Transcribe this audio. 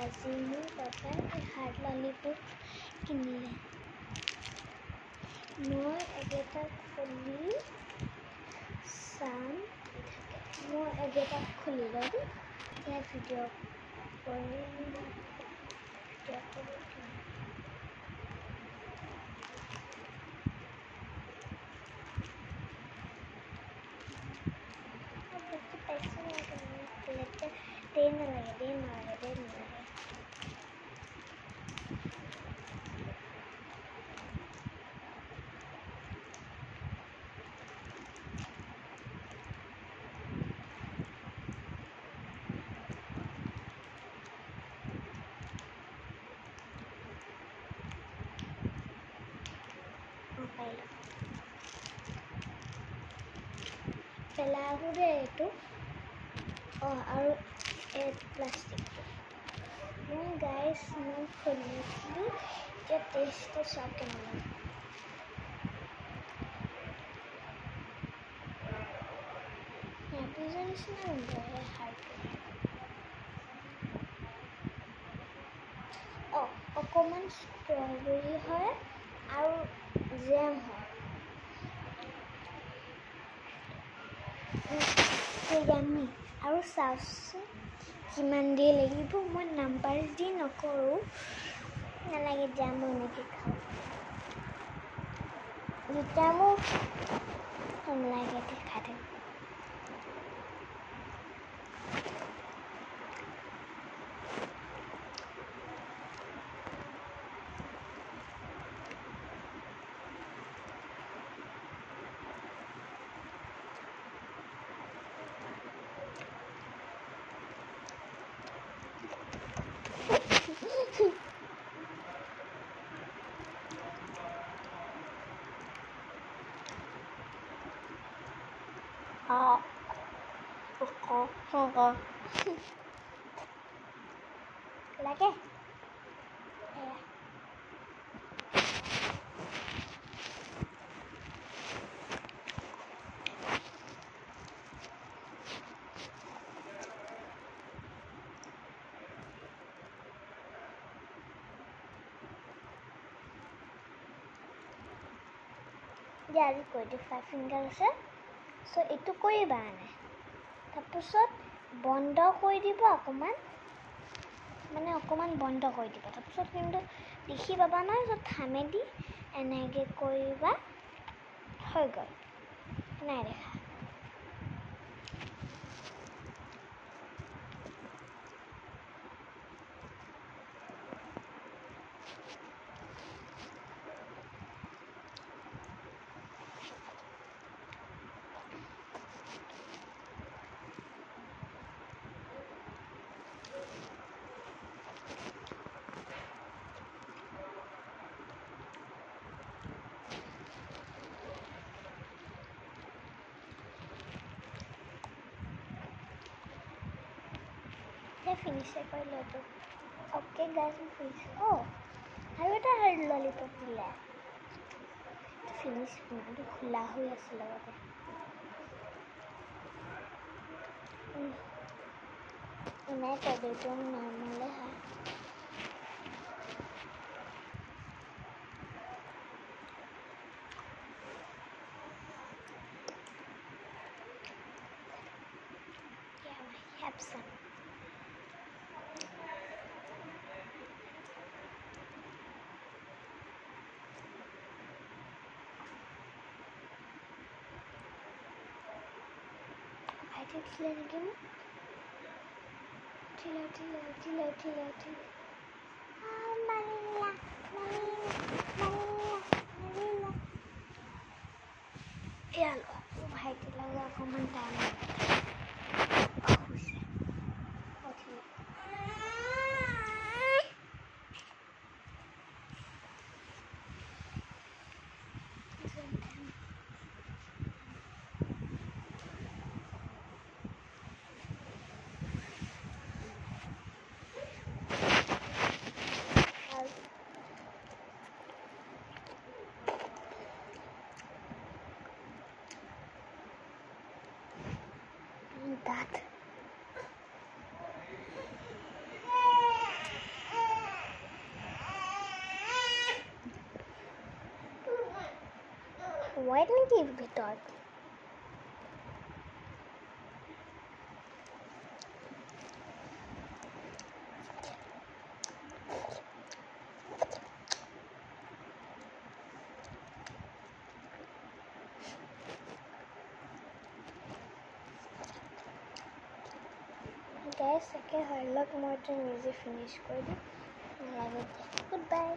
আজি মোৰ পাপাই হাৰ্ড ললিপপ কিনিলে মই একেটা খুলি চাম মই একেটা খুলি ল'ম ইয়াত ভিডিঅ' কৰিম Dia nalarga. Pelahu deh itu. Oh, aru plastik. Nah guys, mau kulit dulu. Dia taste sakit mana? Ya, pizza ni senang boleh harga. Oh, common strawberry hai, aru jam hai. Yummy. Aru sauce kiman dia lagi bu mau number di nokoro. Nalagi jamu niki kau. Jamu nalagi dikade. Lagi? Jadi kode 5 finger আছে so itu কৰিবা নাই তাৰপিছত বন্ধ কৰি দিবা অকমান বন্ধ কৰি দিবা তাৰপিছত কিন্তু দেখি পাবা না যে থামেদি এনেকে কৰিবা হৈ গল নাই দেখা finish कर लो तो ओके गाइस फिनिश ओ আৰু এটা হাৰ্ড ললিপপ দিলে ফিনিশ মানে খোলা হৈ আছিল লগতে নাই কদেটো নৰ্মালে হয় yeah I have some Tila lagi Tila Malila Ya lo Hai Tila gak komentar white নেকি ভিতৰত? গাইজ, তাকে হয় লওক, মই এইটো নিজে ফিনিছ কৰি দিম। Good bye.